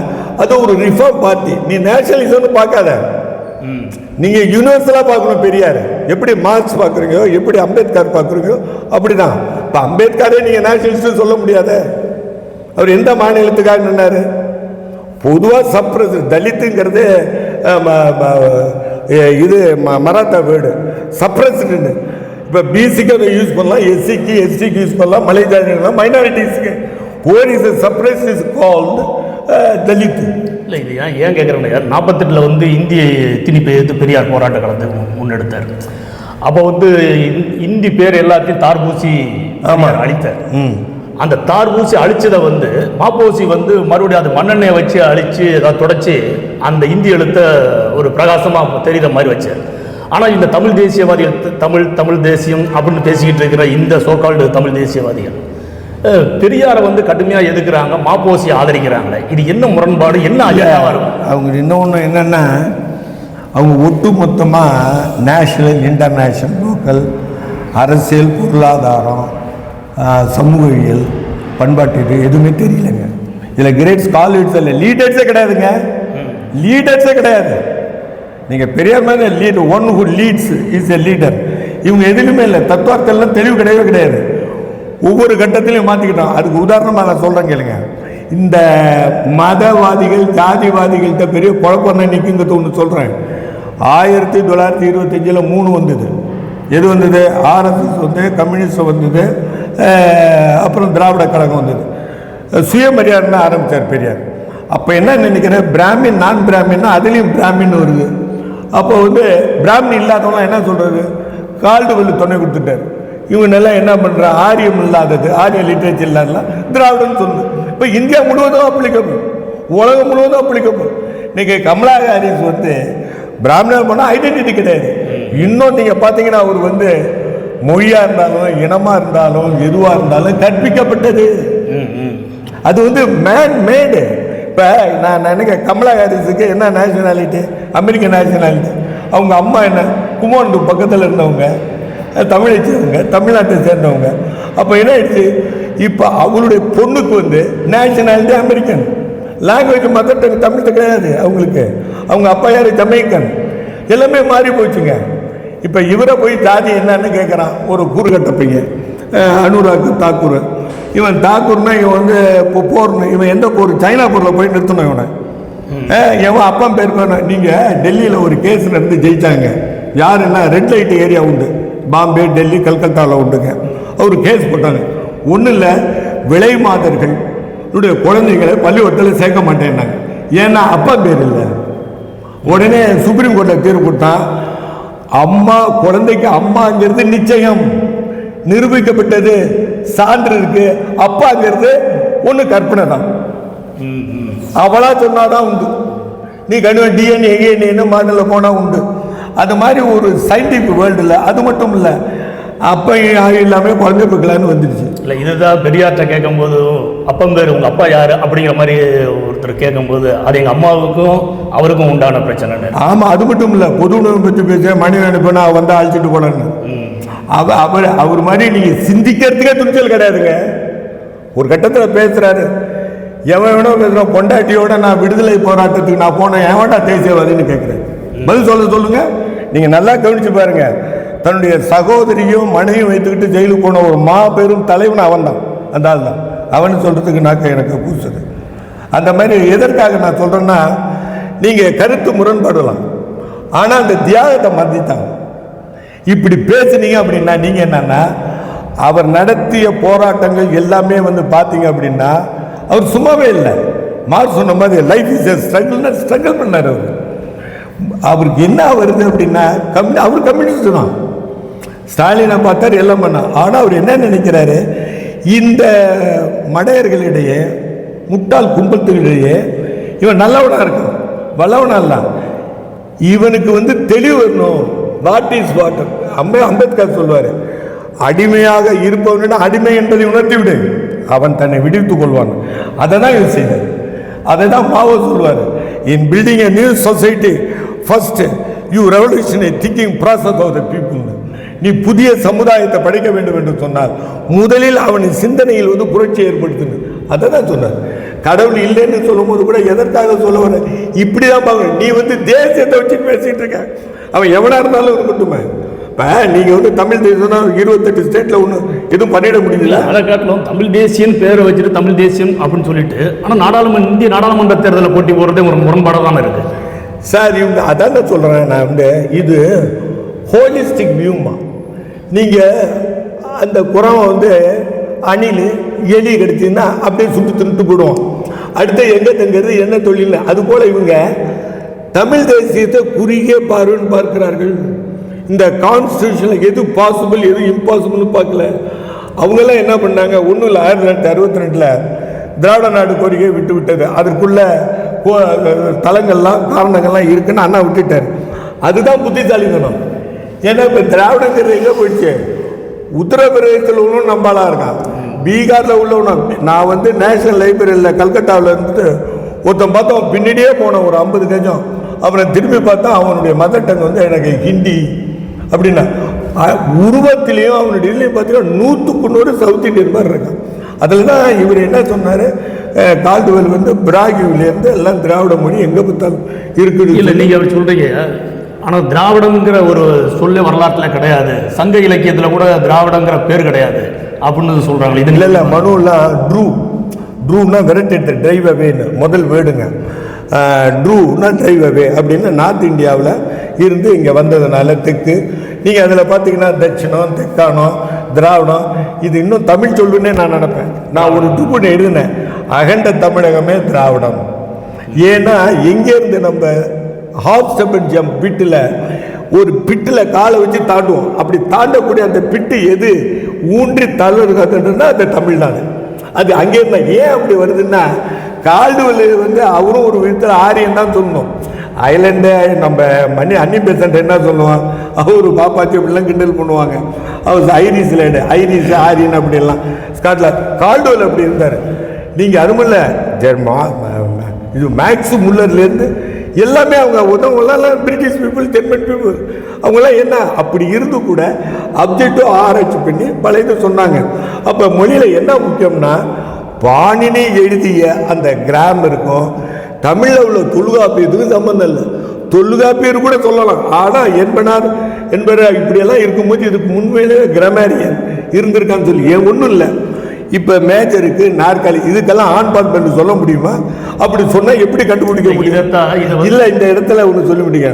அது ஒரு ரிஃபார்ம் பார்ட்டி. நீ நேஷனலிசம்னு பார்க்காத, நீங்க யூனிவர்சலா பார்க்கணும். பெரியார் எப்படி மார்க்ஸ் பார்க்குறீங்க, எப்படி அம்பேத்கர் பார்க்குறீங்க, அப்படிதான். இப்போ அம்பேத்கரே நீங்க நேஷனலிஸ்ட் சொல்ல முடியாது. அவர் எந்த மாநிலத்துக்காக நின்னாரு? பொதுவாக சப்ரஸ் தலித்துங்கிறது இது மராத்தா வேர்டு சப்ரஸ்ன்னு. இப்போ பிசிக்கு அதை யூஸ் பண்ணலாம், எஸ்சிக்கு எஸ்டிக்கு யூஸ் பண்ணலாம், மலை ஜாதிகள் மைனாரிட்டிஸ்க்கு. Where is suppress is called Dalit. இல்லை இது ஏன் கேட்குறேன்னா 48 வந்து இந்திய திணிப்பை எதிர்த்து பெரியார் போராட்ட காலத்தை முன்னெடுத்தார். அப்போ வந்து இந்தி பேர் எல்லாத்தையும் தார்பூசி அழித்தார். அந்த தார்பூசி அழிச்சதை வந்து மாப்போசி வந்து மறுபடியும் அது மண்ணெண்ணெயை வச்சு அழித்து அதை தொடச்சி அந்த இந்தி எழுத்த ஒரு பிரகாசமாக தெரிகிற மாதிரி வச்சார். ஆனால் இந்த தமிழ் தேசியவாதிகள் தமிழ் தேசியம் அப்படின்னு பேசிக்கிட்டு இருக்கிற இந்த சோகால்டு தமிழ் தேசியவாதிகள் பெரியாரை வந்து கடுமையாக எதுக்குறாங்க, மாப்போசி ஆதரிக்கிறாங்க. இது என்ன முரண்பாடு, என்ன அஜெண்டாவாக இருக்கும்? அவங்க இன்னொன்று என்னென்னா, அவங்க ஒட்டு மொத்தமாக நேஷ்னல், இன்டர்நேஷ்னல், லோக்கல், அரசியல், பொருளாதாரம், சமூகவியல், பண்பாட்டு இது எதுவுமே தெரியலைங்க. இதில் கிரேட் ஸ்காலர்ஸ் இல்லை, லீடர்ஸே கிடையாதுங்க. லீடர்ஸே கிடையாது. நீங்கள் பெரியார் மாதிரி leader, one who leads is a leader. இவங்க எதுலையுமே இல்லை. தத்துவார்த்தெல்லாம் தெளிவு கிடையவே கிடையாது. ஒவ்வொரு கட்டத்திலையும் மாற்றிக்கிட்டோம். அதுக்கு உதாரணமாக நான் சொல்கிறேன் கேளுங்க. இந்த மதவாதிகள், ஜாதிவாதிகள்கிட்ட பெரிய குழப்பம் நிற்குங்கிறது ஒன்று சொல்கிறேன். 1925 3 வந்தது. எது வந்தது? ஆர்எஸ்எஸ் வந்து, கம்யூனிஸ்ட் வந்தது, அப்புறம் திராவிட கழகம் வந்தது. சுயமரியாதைன்னு ஆரம்பித்தார் பெரியார். அப்போ என்ன நினைக்கிறேன், பிராமின் நான் பிராமின்னா அதுலேயும் பிராமின் வருது. அப்போ வந்து பிராமின் இல்லாதவங்களாம் என்ன சொல்கிறது, கால்டுவெல் துணை கொடுத்துட்டார். இவங்கெல்லாம் என்ன பண்ணுறா, ஆரியம் இல்லாதது, ஆரிய லிட்ரேச்சர் இல்லாதலாம் திராவிடன்னு சொல்லு. இப்போ இந்தியா முழுவதும் அப்ளிகபிள், உலகம் முழுவதும் அப்ளிகபிள். இன்றைக்கி கமலா ஹாரிஸ் வந்து பிராமணர் போனால் ஐடென்டிட்டி கிடையாது. இன்னும் நீங்கள் பார்த்தீங்கன்னா அவர் வந்து மொழியாக இருந்தாலும், இனமாக இருந்தாலும், எதுவாக இருந்தாலும் கற்பிக்கப்பட்டது. அது வந்து மேன் மேடு. இப்போ நான் நினைக்க கமலா ஹாரிஸுக்கு என்ன நேஷனாலிட்டி, அமெரிக்கன் நேஷனாலிட்டி. அவங்க அம்மா என்ன குமோண்டு பக்கத்தில் இருந்தவங்க, தமிழை சேர்ந்தவங்க, தமிழ்நாட்டை சேர்ந்தவங்க. அப்போ என்ன ஆயிடுச்சு, இப்போ அவளுடைய பொண்ணுக்கு வந்து nationality American, language mother tongue Tamil கிடையாது அவங்களுக்கு. அவங்க அப்பா யார், ஜமைக்கன். எல்லாமே மாறி போச்சுங்க. இப்போ இவரை போய் ஜாதி என்னன்னு கேட்குறான் ஒரு கூறுகட்ட பையன், அனுராக் தாக்கூர். இவன் தாக்கூர்னா இவன் வந்து இப்போ போர்னு, இவன் எந்த போர், சைனா போரில் போய் நிறுத்தணும் இவனை. எவன் அப்பா பேருக்கு வேணும். நீங்கள் டெல்லியில் ஒரு கேஸ் நடந்து ஜெயித்தாங்க. யாருன்னா ரெட் லைட் ஏரியா உண்டு, பாம்பே, டெல்லி, கல்கத்தாவில் உண்டுங்க. அவர் கேஸ் போட்டாங்க. ஒன்றும் இல்லை, விலை மாதர்கள் குழந்தைங்களை பள்ளிக்கூடத்தில் சேர்க்க மாட்டேன்னாங்க. ஏன்னா அப்பா பேர் இல்லை. உடனே சுப்ரீம் கோர்ட்டில் தீர்ப்பு கொடுத்தான். அம்மா குழந்தைக்கு அம்மாங்கிறது நிச்சயம் நிரூபிக்கப்பட்டது, சான்று இருக்கு. அப்பாங்கிறது ஒன்று கற்பனை தான். அவளா சொன்னாதான் உண்டு. நீ கண்டுவ டிஎன்ஏ என்ன மாடலில் போனால் உண்டு. அது மாதிரி ஒரு சயின்டிஃபிக் வேர்ல்டில் அது மட்டும் இல்லை, அப்பா எல்லாமே குழந்தை பிக்கலான்னு வந்துடுச்சு. இல்லை, இதுதான் பெரியார்கிட்ட கேட்கும்போது அப்பம் பேர் உங்கள் அப்பா யார் அப்படிங்கிற மாதிரி ஒருத்தர் கேட்கும்போது அது எங்கள் அம்மாவுக்கும் அவருக்கும் உண்டான பிரச்சனை. ஆமாம், அது மட்டும் இல்லை, பொது உணவு பற்றி பேச மணி அனுப்பினா வந்து அழைச்சிட்டு போனேன்னு. அவர் மாதிரி நீங்கள் சிந்திக்கிறதுக்கே துணிச்சல் கிடையாதுங்க. ஒரு கட்டத்தில் பேசுகிறாரு, எவன் வேணோ பேசுகிறான், பொண்டாட்டியோட நான் விடுதலை போராட்டத்துக்கு நான் போனேன், எவன்டா தேசியவாதின்னு கேட்குறேன். பதில் சொல்லுங்க. நீங்கள் நல்லா கவனிச்சு பாருங்க. தன்னுடைய சகோதரியும் மனைவியும் வைத்துக்கிட்டு ஜெயிலுக்கு போன ஒரு மாபெரும் தலைவன் அவன் தான், அந்த ஆள் தான். அவனு சொல்கிறதுக்கு நாக்க எனக்கு கூசுது. அந்த மாதிரி எதற்காக நான் சொல்கிறேன்னா, நீங்கள் கருத்து முரண்படலாம், ஆனால் அந்த தியாகத்தை மதித்தாங்க. இப்படி பேசுனீங்க அப்படின்னா நீங்கள் என்னன்னா, அவர் நடத்திய போராட்டங்கள் எல்லாமே வந்து பார்த்தீங்க அப்படின்னா அவர் சும்மாவே இல்லை. மார்க் சொன்ன மாதிரி லைஃப் இஸ் எ ஸ்ட்ரகிள் பண்ணார் அவர். அவருக்கு என்ன வருது அப்படின்னா, அவர் கம்யூனிஸ்ட் தான். ஸ்டாலினை பார்த்தார், எல்லாம் பண்ணார். ஆனால் அவர் என்ன நினைக்கிறாரு, இந்த மடையர்களிடையே, முட்டாள் கும்பத்துகளிடையே இவன் நல்லவனாக இருக்கும், வல்லவனா இல்லை. இவனுக்கு வந்து தெளிவு வரணும். What is what? அம்பேத்கர் சொல்வார், அடிமையாக இருப்பவனிடம் அடிமை என்பதை உணர்த்தி விடு, அவன் தன்னை விடுவித்துக் கொள்வான். அதை தான் இவர் செய்தார். அதை தான் மாவோ சொல்வார், in building a new society first you revolutionary thinking process of the people. நீ புதிய சமுதாயத்தை படைக்க வேண்டும் என்று சொன்னால் முதலில் அவனின் சிந்தனையில் வந்து புரட்சி ஏற்படுத்தணும். அதை தான் சொன்னார். கடவுள் இல்லைன்னு சொல்லும் போது கூட எதற்காக சொல்ல வர, இப்படி தான் பார்க்கணும். நீ வந்து தேசியத்தை வச்சு பேசிட்டு இருக்க, அவன் எவனா இருந்தாலும் இருக்கட்டுமே. இப்போ நீங்கள் வந்து தமிழ் தேசியம்னா 28 ஸ்டேட்டில் ஒன்று எதுவும் பண்ணிட முடியல. அதை காட்டிலும் தமிழ் தேசியம் பேரை வச்சுட்டு தமிழ் தேசியம் அப்படின்னு சொல்லிட்டு, ஆனால் இந்திய நாடாளுமன்ற தேர்தலில் போட்டி போடுறதே ஒரு முரண்பாடாக தான் இருக்குது சார். இவங்க அதான் தான் சொல்கிறேன் நான் வந்து, இது ஹோலிஸ்டிக் வியூமா. நீங்கள் அந்த குரவை வந்து அணில் எலி கிடைச்சின்னா அப்படியே சுட்டு தின்ட்டு போடுவோம். அடுத்த எங்கே தங்கிறது என்ன தொழில். அதுபோல் இவங்க தமிழ் தேசியத்தை குறுகிய பார்வைன்னு பார்க்கிறார்கள். இந்த கான்ஸ்டியூஷனில் எது பாசிபிள் எது இம்பாசிபிள்னு பார்க்கல. அவங்கெல்லாம் என்ன பண்ணாங்க, ஒன்றும் இல்லை, 1962 திராவிட நாடு கோரிக்கையை விட்டு விட்டது. அதற்குள்ள தலங்கள்லாம் காரணங்கள்லாம் இருக்குன்னு அண்ணா விட்டுட்டார். அதுதான் புத்திசாலித்தனம். ஏன்னா இப்போ திராவிடங்கிறது எங்கே போயிடுச்சு, உத்தரப்பிரதேசத்தில் ஒன்றும் நம்பாலாக இருக்கான், பீகாரில் உள்ளவனா. நான் வந்து நேஷனல் லைப்ரரியில் கல்கட்டாவில் இருந்துட்டு ஒருத்தன் பார்த்தா பின்னாடியே போனேன் ஒரு 50 கஜம். அப்புறம் திரும்பி பார்த்தா அவனுடைய மதர் டங் வந்து எனக்கு ஹிந்தி அப்படின்னா. உருவத்திலையும் அவனுடைய இதுலையும் பார்த்தீங்கன்னா 100க்கு 100 சவுத் இந்தியன் மாதிரி இருக்கான். அதில் தான் இவர் என்ன சொன்னார், கால்டுவெல் வந்து பிராகிவிலேருந்து எல்லாம் திராவிட மொழி எங்கே பார்த்தாலும் இருக்குது. இல்லை நீங்கள் அப்படி சொல்கிறீங்க, ஆனால் திராவிடங்கிற ஒரு சொல்ல வரலாற்றில் கிடையாது, சங்க இலக்கியத்தில் கூட திராவிடங்கிற பேர் கிடையாது அப்படின்னு சொல்கிறாங்க. இது இல்லை மனுலாம் ட்ரூனா விரட்டிட்டு டிரைவ் அவேன்னு முதல் வேர்டுங்க. ட்ரூனா டிரைவ் அவே அப்படின்னு நார்த் இந்தியாவில் இருந்து இங்கே வந்ததுனால தெற்கு. நீங்கள் அதில் பார்த்தீங்கன்னா தட்சிணம், தெக்கானம், திராவிடம், இது இன்னும் தமிழ் சொல்லுன்னே நான் நினைப்பேன். நான் ஒரு துப்புன்னு எழுதினேன், அகண்ட தமிழகமே திராவிடம். ஏன்னா எங்கேருந்து நம்ம ஹாஃப் ஸ்டெப் அண்ட் ஜம்ப் பிட்டில் ஒரு பிட்டில் காலை வச்சு தாண்டுவோம், அப்படி தாண்டக்கூடிய அந்த பிட்டு எது ஊன்றி தளர்கிறதுன்னா அந்த தமிழ்நாடு. அது அங்கே இருந்தா ஏன் அப்படி வருதுன்னா, கால்டுவெல் வந்து அவரும் ஒரு விதத்தில் ஆரியன் தான் சொல்லணும். ஐலண்டு நம்ம அன்னி பெசன்ட் என்ன சொல்லுவான், அவரு பாப்பாச்சி அப்படிலாம் கிண்டல் பண்ணுவாங்க. அவர் ஐரிஸ் லேடு, ஐரிஸ் ஆரியன் அப்படிலாம். ஸ்காட்லாந்து கால்டுவெல் அப்படி இருந்தார். நீங்கள் அருமல்ல இது மேக்ஸ் முல்லர்லேருந்து எல்லாமே அவங்க உதவங்களாம் பிரிட்டிஷ் பீப்புள், ஜெர்மன் பீப்புள், அவங்களாம் என்ன அப்படி இருந்து கூட அப்ஜெக்டிவ் ஆராய்ச்சி பண்ணி பழையது சொன்னாங்க. அப்போ மொழியில் என்ன முக்கியம்னா, பாணினி எழுதிய அந்த கிராமருக்கும் தமிழில் உள்ள தொல்காப்பியத்துக்கும் சம்பந்தம் இல்லை. தொல்காப்பியர் கூட சொல்லலாம், ஆனால் என்பனார் இப்படியெல்லாம் இருக்கும்போது இதுக்கு முன்மையிலே கிராமரியன் இருந்திருக்கான்னு சொல்லி ஏன் ஒன்றும் இல்லை. இப்போ மேஜருக்கு நாற்காலி இதுக்கெல்லாம் ஆண் பால் பண்ணி சொல்ல முடியுமா? அப்படி சொன்னால் எப்படி கண்டுபிடிக்க முடியும்? இல்லை, இந்த இடத்துல ஒன்று சொல்ல முடியுங்க,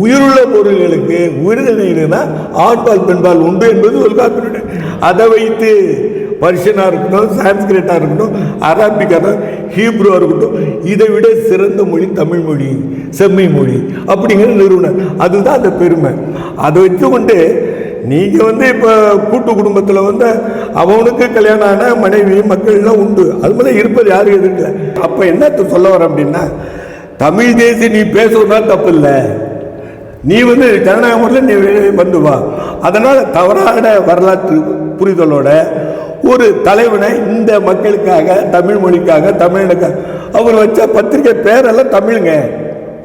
உயிருள்ள பொருள்களுக்கு உயிரினா ஆண் பால் பெண்பால் உண்டு என்பது தொல்காப்பியருடைய. அதை வைத்து பர்ஷியனாக இருக்கட்டும், சான்ஸ்கிரிட்டாக இருக்கட்டும், அரபிக்காக இருக்கட்டும், ஹீப்ருவாக இருக்கட்டும், இதை விட சிறந்த மொழி தமிழ் மொழி, செம்மை மொழி அப்படிங்கிற நிறுவனர். அதுதான் அந்த பெருமை. அதை வச்சுக்கொண்டு நீங்கள் வந்து இப்போ கூட்டு குடும்பத்தில் வந்து அவனுக்கு கல்யாணம் ஆன மனைவி மக்கள்லாம் உண்டு, அது மாதிரி இருப்பது யாரும் எதிர்க்கல. அப்போ என்ன சொல்ல வர அப்படின்னா, தமிழ் தேசிய நீ பேசுவதுனா தப்பு இல்லை, நீ வந்து ஜனநாயக முறையில் நீ வந்து வா. அதனால் தவறான வரலாற்று புரிதலோட ஒரு தலைவனை இந்த மக்களுக்காக, தமிழ் மொழிக்காக, தமிழனுக்காக அவர் வச்ச பத்திரிகை பேரெல்லாம் தமிழுங்க.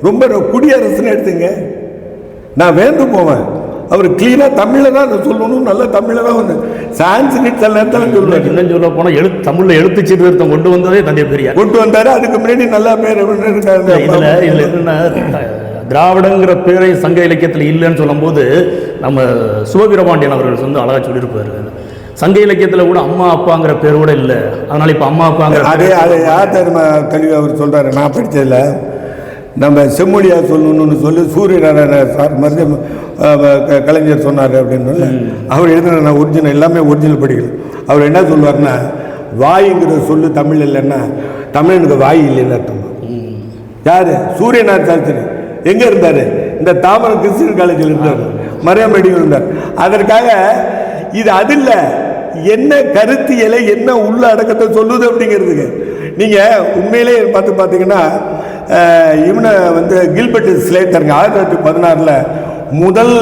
ரொம்ப குடியரசுன்னு எடுத்துங்க, நான் வேண்டு போவேன். அவர் கிளீனாக தமிழில் தான் சொல்லணும், நல்ல தமிழில் தான் வந்து சான்ஸ்கிரிட் சில நேரத்தில் சொல்லுவார். இன்னும் சொல்ல போனால் தமிழில் எழுத்து சீர்திருத்தம் கொண்டு வந்ததே தந்தை பெரியார் கொண்டு வந்தார். அதுக்கு முன்னாடி நல்லா பேர் இருக்காரு. இதில் என்னென்ன திராவிடங்கிற பேரை சங்க இலக்கியத்தில் இல்லைன்னு சொல்லும்போது நம்ம சிவவீரபாண்டியன் அவர்கள் வந்து அழகாக சொல்லியிருப்பார், சங்க இலக்கியத்தில் கூட அம்மா அப்பாங்கிற பேர் கூட இல்லை, அதனால் இப்போ அம்மா அப்பாங்கிற அதை யார் தெளிவாக அவர் சொல்கிறாரு, நான் படித்ததில்ல. நம்ம செம்மொழியாக சொல்லணும்னு சொல்லி சூரியநாராயண சார் மருந்த கலைஞர் சொன்னார் அப்படின்னு அவர் எழுதின ஒரிஜினல் எல்லாமே ஒரிஜினல் படிக்கல. அவர் என்ன சொல்லுவார்னா, வாய்ங்கிற சொல்லு தமிழ் இல்லைன்னா தமிழனுக்கு வாய் இல்லைன்னு அர்த்தம். யார்? சூரியநாராயண சாஸ்திரி. எங்கே இருந்தார்? இந்த தாமரை கிறிஸ்டியன் காலேஜில் இருந்தார், மரியாதை இருந்தார். அதற்காக இது அது இல்லை, என்ன கருத்தியலை என்ன உள்ள அடக்கத்தை சொல்லுது அப்படிங்கிறதுக்கு. நீங்கள் உண்மையிலே பார்த்தீங்கன்னா இவனை வந்து கில்பர்ட் ஸ்லேட்டருங்க 1916 முதல்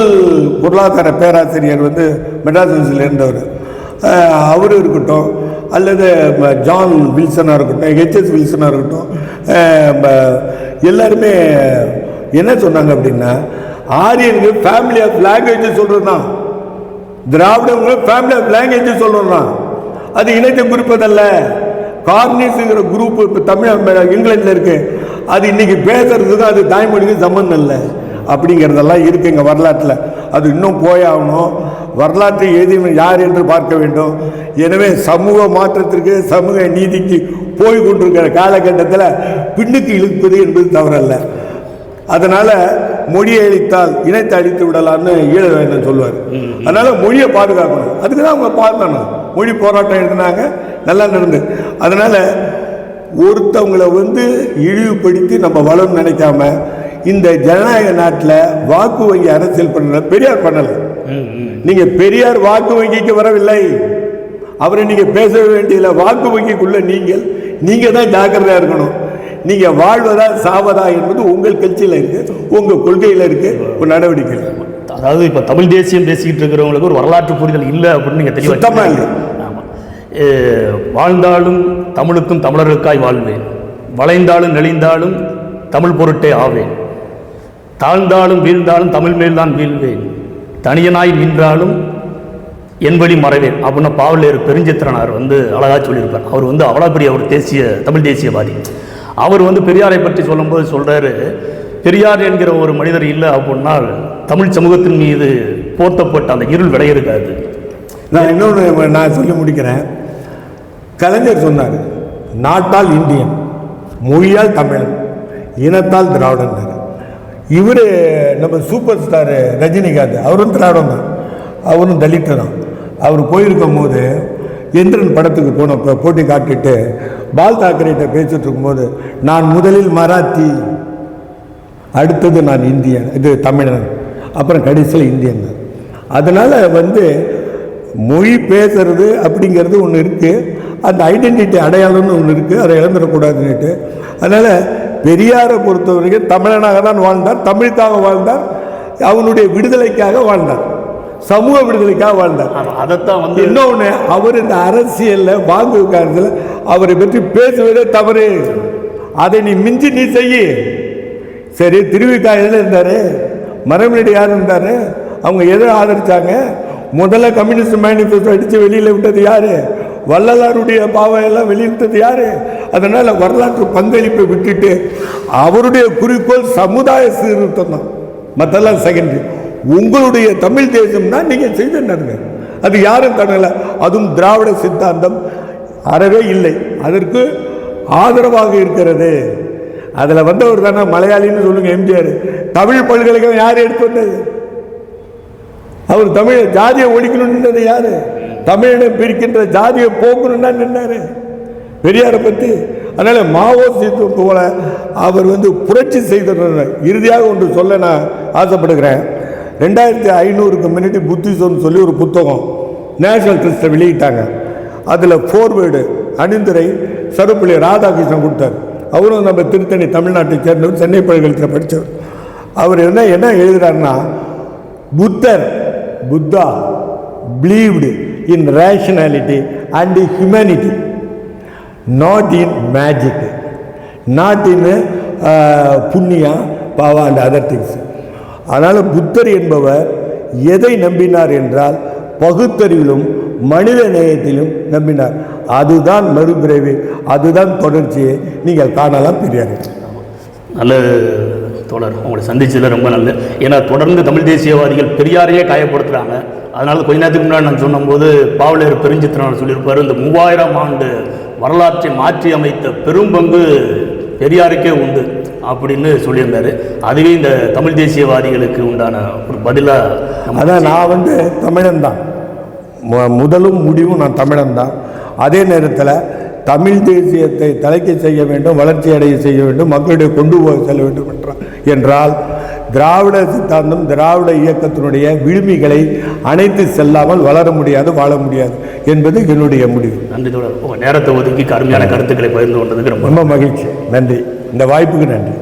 பொருளாதார பேராசிரியர் வந்து மெட்ராஸ் யூனிவர்சிட்டியில் இருந்தவர். அவரு இருக்கட்டும், அல்லது ஜான் வில்சனாக இருக்கட்டும், ஹெச்எஸ் வில்சனாக இருக்கட்டும், எல்லாருமே என்ன சொன்னாங்க அப்படின்னா, ஆரியனுக்கு ஃபேமிலி ஆஃப் லாங்குவேஜ் சொல்கிறது தான், திராவிடங்க ஃபேமிலி ஆஃப் லாங்குவேஜ் சொல்கிறது தான், அது இணைத்தை குறிப்பதல்ல. கார்னிஸுங்கிற குரூப் இப்போ தமிழ் இங்கிலாண்டில் இருக்கு, அது இன்னைக்கு பேசுறதுக்கு அது தாய்மொழிக்கு சம்பந்தம் இல்லை அப்படிங்கிறதெல்லாம் இருக்குங்க வரலாற்றில். அது இன்னும் போயாகணும். வரலாற்றை எழுதியவன் யார் என்று பார்க்க வேண்டும். எனவே சமூக மாற்றத்திற்கு, சமூக நீதிக்கு போய் கொண்டிருக்கிற காலகட்டத்தில் பின்னுக்கு இழுப்பது என்பது தவறல்ல. அதனால் மொழியை அழித்தால் இனத்தை அழித்து விடலான்னு ஈழவேந்தன் சொல்லுவார். அதனால் மொழியை பாதுகாக்கணும். அதுக்கு தான் அவங்க பார்க்கணும். மொழி போராட்டம் எழுதினாங்க, நல்லா நடந்து. அதனால் ஒருத்தவங்களை வந்து இழிவுபடுத்தி நம்ம வளம் நினைக்காம இந்த ஜனநாயக நாட்டில் வாக்கு வங்கி அரசியல் பண்ணல. பெரியார் பண்ணலை. நீங்கள் பெரியார் வாக்கு வங்கிக்கு வரவில்லை, அவரை நீங்கள் பேச வேண்டியதில்லை. வாக்கு வங்கிக்குள்ள நீங்கள் தான் ஜாக்கிரதையாக இருக்கணும். நீங்கள் வாழ்வதா சாவதா என்பது உங்கள் கட்சியில் இருக்குது, உங்கள் கொள்கையில் இருக்குது, ஒரு நடவடிக்கை. அதாவது இப்போ தமிழ் தேசியம் பேசிக்கிட்டு இருக்கிறவங்களுக்கு ஒரு வரலாற்று புரிதல் இல்லை அப்படின்னு நீங்கள் தெளிவாக சுத்தமாக இல்லை. ஆமாம். வாழ்ந்தாலும் தமிழுக்கும் தமிழருக்காய் வாழ்வேன், வளைந்தாலும் நெளிந்தாலும் தமிழ் பொருட்டே ஆவேன், தாழ்ந்தாலும் வீழ்ந்தாலும் தமிழ் மேல்தான் வீழ்வேன், தனியனாய் நின்றாலும் என் வழி மறைவேன் அப்படின்னு பாவலர் பெருஞ்சித்திரனார் அழகாக சொல்லியிருப்பார். அவர் அவ்வளோ பெரிய ஒரு தமிழ் தேசியவாதி. அவர் பெரியாரை பற்றி சொல்லும்போது சொல்கிறாரு, பெரியார் என்கிற ஒரு மனிதர் இல்லை அப்படின்னா தமிழ் சமூகத்தின் மீது போர்த்தப்பட்ட அந்த இருள் விடையிருக்காது. நான் இன்னொன்று நான் சொல்லி முடிக்கிறேன். கலைஞர் சொன்னார், நாட்டால் இந்தியன், மொழியால் தமிழன், இனத்தால் திராவிடன். இவர் நம்ம சூப்பர் ஸ்டார் ரஜினிகாந்த், அவரும் திராவிடம் தான், அவரும் தலித்து தான். அவர் போயிருக்கும் போது எந்திரன் படத்துக்கு போனப்போ போட்டி காட்டிட்டு பால் தாக்கரேட்ட பேசிட்டு இருக்கும்போது, நான் முதலில் மராத்தி, அடுத்தது நான் இந்தியன், இது தமிழன், அப்புறம் கடைசியில் இந்தியன். அதனால் மொழி பேசுறது அப்படிங்கிறது ஒன்று இருக்குது, அந்த ஐடென்டிட்டி அடையாளம்னு ஒன்று இருக்குது, அதை இழந்துடக்கூடாதுன்னுட்டு. அதனால் பெரியாரை பொறுத்தவரைக்கும் தமிழனாக தான் வாழ்ந்தார், தமிழுக்காக வாழ்ந்தார், அவனுடைய விடுதலைக்காக வாழ்ந்தார், சமூக விடுதலைக்காக வாழ்ந்தார். அதைத்தான் இன்னொன்று, அவர் இந்த அரசியலில் வாங்கு காலத்தில் அவரை பற்றி பேசுவதே தவறு. அதை நீ மிஞ்சி நீ செய்ய. சரி, திருவிக்கா எதில் இருந்தார், மரமேடி யார் இருந்தார், அவங்க எதை ஆதரித்தாங்க? முதல்ல கம்யூனிஸ்ட் மேனிஃபெஸ்டோ அடித்து வெளியில் விட்டது யார்? வள்ளலாருடைய பாவையெல்லாம் வெளியிட்டது யார்? அதனால் வரலாற்று பங்களிப்பை விட்டுட்டு அவருடைய குறிக்கோள் சமுதாய சீர்திருத்தம் தான், மற்றெல்லாம் செகண்டரி. உங்களுடைய தமிழ் தேசம்னா நீங்கள் செய்துங்க, அது யாரும் தடலை. அதுவும் திராவிட சித்தாந்தம் அறவே இல்லை, அதற்கு ஆதரவாக இருக்கிறது. அதில் வந்தவர் தானே மலையாளின்னு சொல்லுங்க எம்ஜிஆர். தமிழ் பல்கலைக்கழகம் யார் எடுத்து வந்தது? அவர் தமிழ் ஜாதியை ஒழிக்கணும்ன்றது யாரு? தமிழனை பிரிக்கின்ற ஜாதியை போக்கணும்னா நின்னாரு பெரியாரை பற்றி. அதனால மாவோ சீத்து போல அவர் புரட்சி செய்தார். இறுதியாக ஒன்று சொல்ல நான் ஆசைப்படுகிறேன். 2500க்கு முன்னாடி புத்திசம்னு சொல்லி ஒரு புத்தகம் நேஷனல் ட்ரஸ்ட்டை வெளியிட்டாங்க. அதில் ஃபோர்வேர்டு அணிந்துரை சருப்பள்ளி ராதாகிருஷ்ணன் கொடுத்தார். அவரும் நம்ம திருத்தணி தமிழ்நாட்டை சேர்ந்தவர், சென்னை பல்கலைக்கழகத்தில் படித்தவர். அவர் என்ன எழுதுகிறாருன்னா, Buddha believed in rationality and humanity, not in magic, not in punya Bava and other things. அதனால் புத்தர் என்பவர் எதை நம்பினார் என்றால் பகுத்தறிவிலும் மனித நேயத்திலும் நம்பினார். அதுதான் மறுபிறவி, அதுதான் தொடர்ச்சியை நீங்கள் காணலாம் பெரியார். நல்ல தோழர், உங்களை சந்திச்சதில் ரொம்ப நல்லது. ஏன்னா தொடர்ந்து தமிழ் தேசியவாதிகள் பெரியாரையே காயப்படுத்துகிறாங்க. அதனால் கொஞ்ச நேரத்துக்கு முன்னாடி நான் சொன்னபோது பாவலர் பெருஞ்சித்திரனார் சொல்லியிருப்பார், இந்த 3000 ஆண்டு வரலாற்றை மாற்றி அமைத்த பெரும் பங்கு பெரியாருக்கே உண்டு அப்படின்னு சொல்லியிருந்தார். அதுவே இந்த தமிழ் தேசியவாதிகளுக்கு உண்டான ஒரு பதிலாக. அதான் நான் தமிழன் தான், முதலும் முடிவும் நான் தமிழன் தான். அதே நேரத்தில் தமிழ் தேசியத்தை தலைக்க செய்ய வேண்டும், வளர்ச்சி அடைய செய்ய வேண்டும், மக்களிடையே கொண்டு போய் செல்ல வேண்டும் என்றால் திராவிட சித்தாந்தம், திராவிட இயக்கத்தினுடைய விழுமிகளை அனைத்து செல்லாமல் வளர முடியாது, வாழ முடியாது என்பது என்னுடைய முடிவு. நன்றி தோழர், நேரத்தை ஒதுக்கி அருமையான கருத்துக்களை பகிர்ந்து கொண்டதுக்கு ரொம்ப மகிழ்ச்சி. நன்றி, இந்த வாய்ப்புக்கு நன்றி.